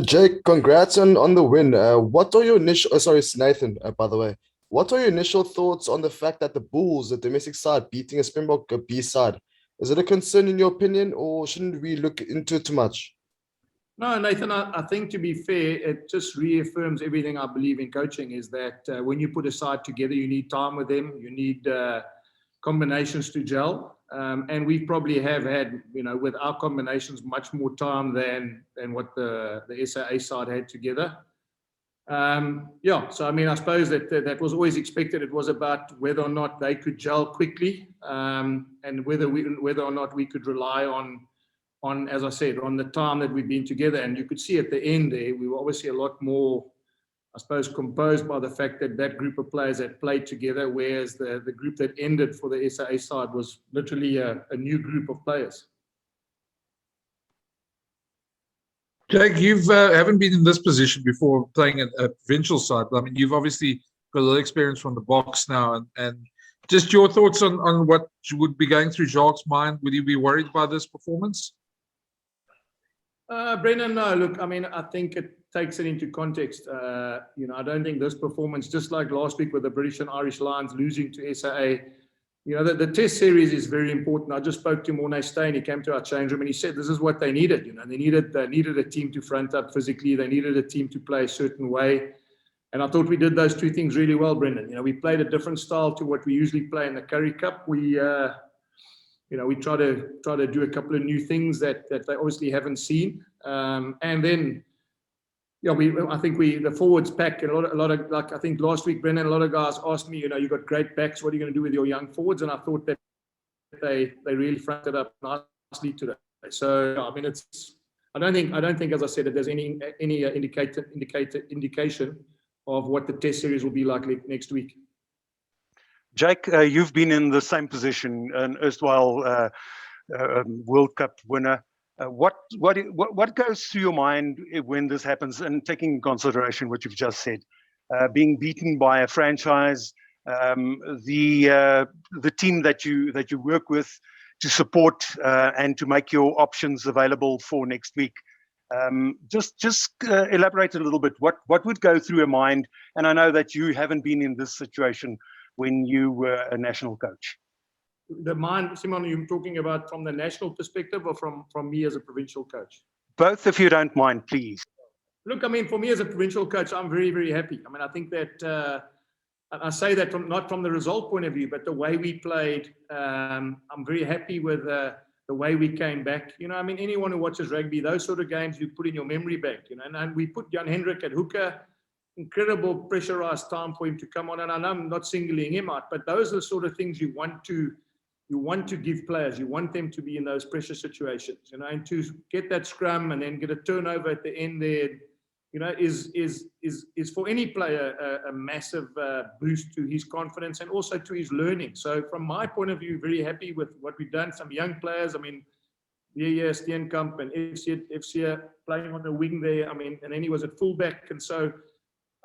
Jake, congrats on the win. What are your initial, sorry, it's Nathan, by the way. What are your initial thoughts on the fact that the Bulls, the domestic side, beating a Springbok B side? Is it a concern in your opinion, or shouldn't we look into it too much? No, Nathan, I think to be fair, it just reaffirms everything I believe in coaching is that when you put a side together, you need time with them, you need combinations to gel. And we probably have had, with our combinations, much more time than what the SAA side had together. So I mean, I suppose that was always expected. It was about whether or not they could gel quickly, and whether or not we could rely on, as I said, on the time that we've been together. And you could see at the end there, we were obviously a lot more, I suppose, composed by the fact that that group of players had played together, whereas the group that ended for the SAA side was literally a new group of players. Jake, you haven't been in this position before playing at a provincial side. I mean, you've obviously got a lot of experience from the box now, and just your thoughts on what would be going through Jacques' mind. Would you be worried by this performance? Brendan, no. Look, I mean, I think it takes it into context. I don't think this performance, just like last week with the British and Irish Lions losing to SAA, the test series is very important. I just spoke to Morné Steyn. He came to our change room and he said this is what they needed. They needed a team to front up physically. They needed a team to play a certain way. And I thought we did those two things really well, Brendan. We played a different style to what we usually play in the Currie Cup. We try to do a couple of new things that they obviously haven't seen. And then, I think the forwards pack, a lot of like I think last week, Brendan, a lot of guys asked me, you got great backs. What are you going to do with your young forwards? And I thought that they really fronted up nicely today. So I mean, I don't think, as I said, that there's any indication of what the test series will be like next week. Jake, you've been in the same position, an erstwhile World Cup winner. What goes through your mind when this happens, and taking in consideration what you've just said, being beaten by a franchise, the team that you work with to support and to make your options available for next week? Just elaborate a little bit. What would go through your mind? And I know that you haven't been in this situation when you were a national coach. The mind, Simon, you're talking about from the national perspective or from me as a provincial coach? Both, if you don't mind, please. Look, I mean, for me as a provincial coach, I'm very, very happy. I mean, I think that, I say that not from the result point of view, but the way we played, I'm very happy with the way we came back. I mean, anyone who watches rugby, those sort of games you put in your memory bank, and we put Jan Hendrik at hooker, incredible pressurized time for him to come on. And I know I'm not singling him out, but those are the sort of things you want to give players. You want them to be in those pressure situations, and to get that scrum and then get a turnover at the end there, is for any player a massive boost to his confidence and also to his learning. So from my point of view, very happy with what we've done. Some young players, I mean, Steenkamp and FC playing on the wing there. I mean, and then he was at fullback. And so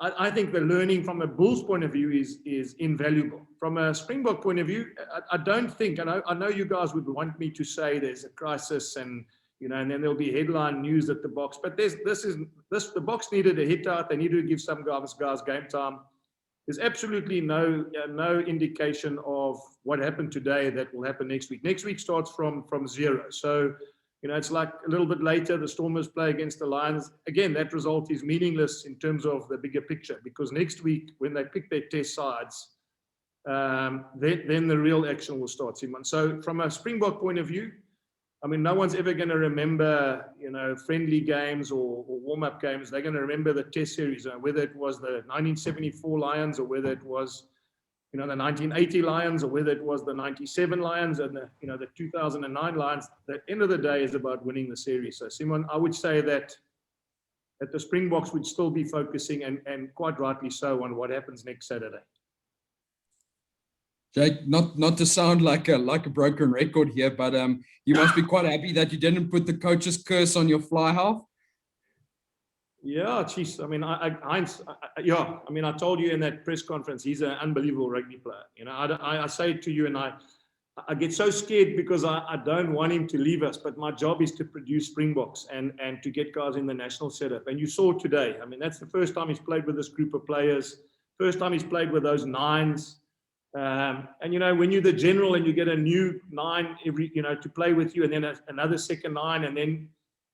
I think the learning from a Bulls point of view is invaluable. From a Springbok point of view, I don't think, and I know you guys would want me to say there's a crisis and and then there'll be headline news at the box. But the box needed a hit out. They needed to give some guys game time. There's absolutely no indication of what happened today that will happen next week. Next week starts from zero. So it's like a little bit later, the Stormers play against the Lions. Again, that result is meaningless in terms of the bigger picture, because next week, when they pick their test sides, then the real action will start, Simon. So from a Springbok point of view, I mean, no one's ever going to remember, friendly games or warm-up games. They're going to remember the test series, whether it was the 1974 Lions or whether it was, the 1980 Lions or whether it was the 97 Lions and the 2009 Lions. The end of the day is about winning the series. So, Simon, I would say that the Springboks would still be focusing, and quite rightly so, on what happens next Saturday. Jake, not to sound like a broken record here, but you must be quite happy that you didn't put the coach's curse on your fly half. Yeah, geez. I mean, I mean, I told you in that press conference, he's an unbelievable rugby player. I say it to you, and I get so scared because I don't want him to leave us, but my job is to produce Springboks and to get guys in the national setup. And you saw today, I mean, that's the first time he's played with this group of players, first time he's played with those nines. And, you know, when you're the general and you get a new nine every, you know, to play with you, and then another second nine, and then,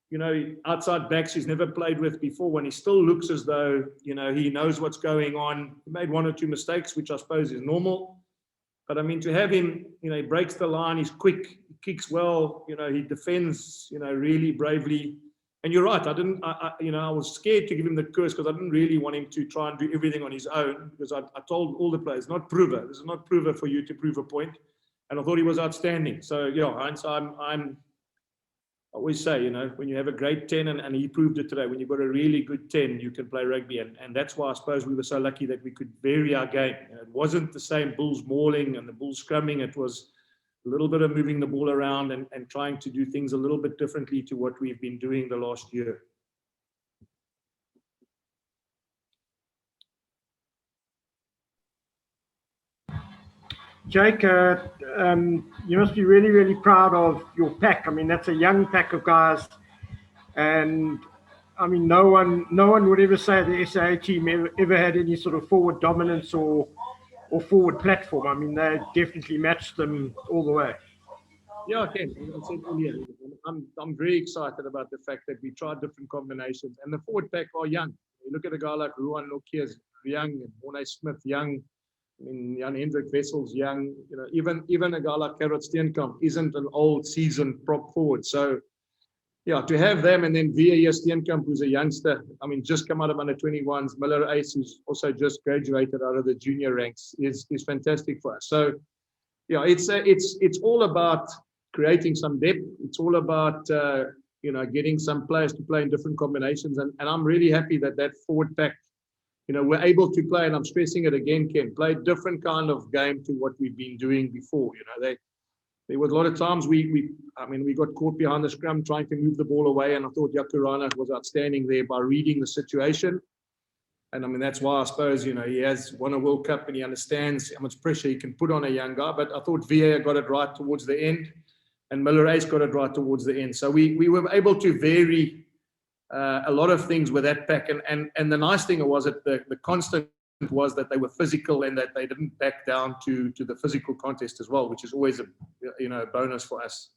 you know, outside backs he's never played with before, when he still looks as though, you know, he knows what's going on. He made one or two mistakes, which I suppose is normal. But I mean, to have him, you know, he breaks the line, he's quick, he kicks well, you know, he defends, you know, really bravely. And you're right, I was scared to give him the curse because I didn't really want him to try and do everything on his own, because I told all the players, not prover. This is not prover for you to prove a point. And I thought he was outstanding. So, yeah, Heinz, I always say, you know, when you have a great 10, and he proved it today, when you've got a really good 10, you can play rugby. And that's why I suppose we were so lucky that we could vary our game. You know, it wasn't the same Bulls mauling and the Bulls scrumming. It was a little bit of moving the ball around and trying to do things a little bit differently to what we've been doing the last year. Jake, you must be really, really proud of your pack. I mean, that's a young pack of guys, and I mean, no one would ever say the SAA team ever had any sort of forward dominance or forward platform. I mean, they definitely matched them all the way. Yeah, Ken, as I said earlier, I'm very excited about the fact that we tried different combinations, and the forward pack are young. You look at a guy like Ruan Nokia's young, and Morne Smith young. I mean, Jan Hendrik Wessel's young. You know, even a guy like Gerard Steenkamp isn't an old seasoned prop forward. So, yeah, to have them, and then Via Steenkamp, who's a youngster, I mean, just come out of under 21s, Miller Ace, who's also just graduated out of the junior ranks, is fantastic for us. So, yeah, it's all about creating some depth. It's all about you know, getting some players to play in different combinations, and I'm really happy that forward pack, you know, we're able to play, and I'm stressing it again, Ken, play a different kind of game to what we've been doing before. You know, there was a lot of times we got caught behind the scrum trying to move the ball away, and I thought Yakurana was outstanding there by reading the situation. And I mean, that's why I suppose, you know, he has won a World Cup and he understands how much pressure he can put on a young guy. But I thought VA got it right towards the end, and Miller Ace got it right towards the end. So we were able to vary a lot of things with that pack. And the nice thing was that the constant was that they were physical and that they didn't back down to the physical contest as well, which is always a bonus for us.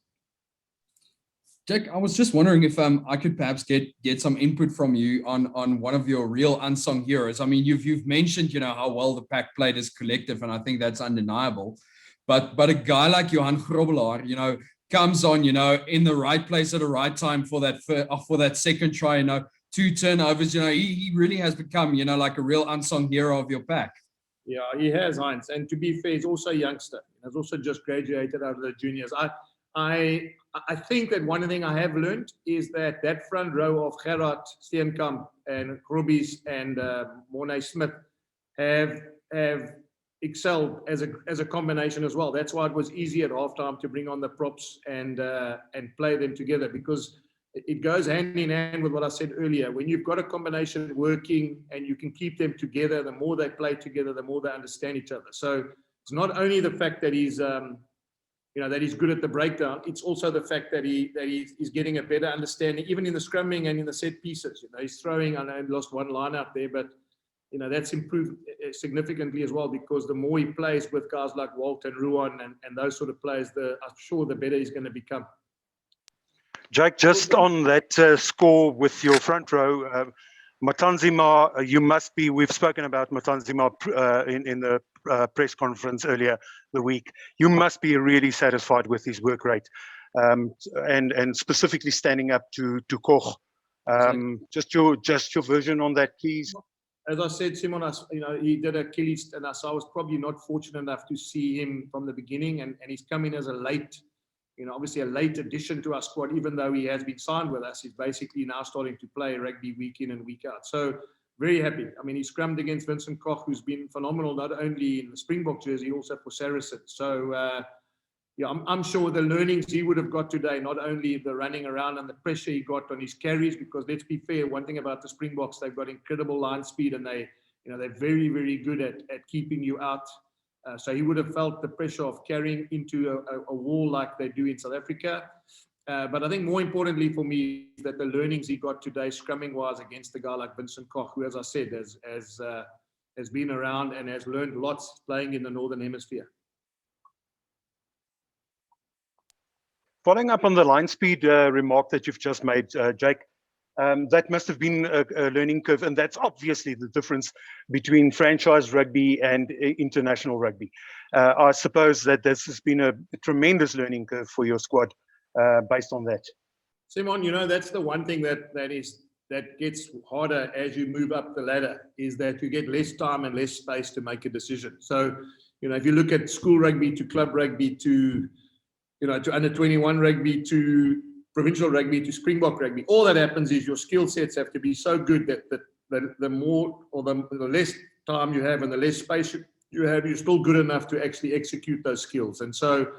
Jack, I was just wondering if I could perhaps get some input from you on one of your real unsung heroes. I mean, you've mentioned, you know, how well the pack played as collective, and I think that's undeniable. But a guy like Johan Grobbelaar, you know, comes on, you know, in the right place at the right time for that second try, you know, 2 turnovers. You know, he really has become, you know, like a real unsung hero of your pack. Yeah, he has, Heinz. And to be fair, he's also a youngster. He's also just graduated out of the juniors. I think that one thing I have learned is that front row of Gerard Steenkamp and Grobbies and Morne Smith have excelled as a combination as well. That's why it was easy at halftime to bring on the props and play them together, because it goes hand in hand with what I said earlier. When you've got a combination working and you can keep them together, the more they play together, the more they understand each other. So it's not only the fact that he's that he's good at the breakdown. It's also the fact that he's getting a better understanding, even in the scrumming and in the set pieces. You know, he's throwing. I know he lost one line out there, but you know that's improved significantly as well, because the more he plays with guys like Walt and Ruan and those sort of players, I'm sure the better he's going to become. Jake, just on that score with your front row, Matanzima, we've spoken about Matanzima in the press conference earlier the week. You must be really satisfied with his work rate, and specifically standing up to Koch. Just your version on that, please. As I said, Simon, he did Achilles, and I was probably not fortunate enough to see him from the beginning, and he's come in as a late, obviously a late addition to our squad. Even though he has been signed with us, he's basically now starting to play rugby week in and week out. So very happy. I mean, he scrummed against Vincent Koch, who's been phenomenal, not only in the Springbok jersey, also for Saracen. So, I'm sure the learnings he would have got today, not only the running around and the pressure he got on his carries, because let's be fair, one thing about the Springboks, they've got incredible line speed, and they're very, very good at keeping you out. So he would have felt the pressure of carrying into a wall like they do in South Africa. But I think more importantly for me is that the learnings he got today, scrumming-wise, against a guy like Vincent Koch, who, as I said, has been around and has learned lots playing in the Northern Hemisphere. Following up on the line speed remark that you've just made, Jake, that must have been a learning curve, and that's obviously the difference between franchise rugby and international rugby. I suppose that this has been a tremendous learning curve for your squad based on that. Simon, that's the one thing that gets harder as you move up the ladder, is that you get less time and less space to make a decision. So, if you look at school rugby to club rugby to under 21 rugby to provincial rugby to Springbok rugby, all that happens is your skill sets have to be so good that the more or the less time you have and the less space you have, you're still good enough to actually execute those skills. And so,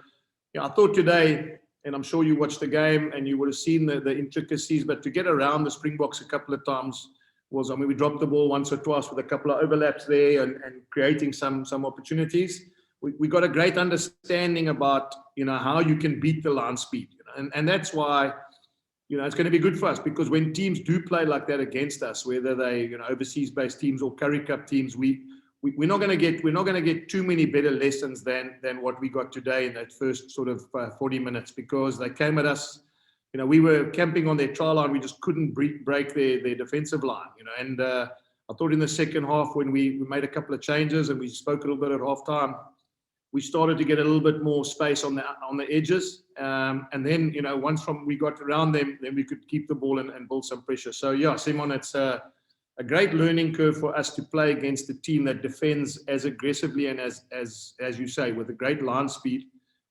I thought today, and I'm sure you watched the game and you would have seen the intricacies, but to get around the Springboks a couple of times was, we dropped the ball once or twice with a couple of overlaps there and creating some opportunities. We got a great understanding about, how you can beat the line speed. And that's why, it's going to be good for us, because when teams do play like that against us, whether they, overseas-based teams or Currie Cup teams, we're not going to get too many better lessons than what we got today in that first sort of 40 minutes, because they came at us. We were camping on their try line. We just couldn't break their defensive line. And I thought in the second half, when we made a couple of changes and we spoke a little bit at halftime, we started to get a little bit more space on the edges, and then once we got around them, then we could keep the ball and build some pressure. So yeah, Simon, it's a great learning curve for us to play against a team that defends as aggressively and as you say, with a great line speed,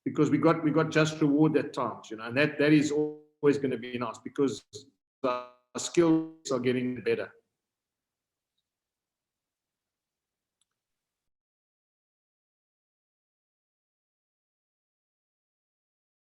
because we got just reward at times, and that is always going to be nice, because our skills are getting better.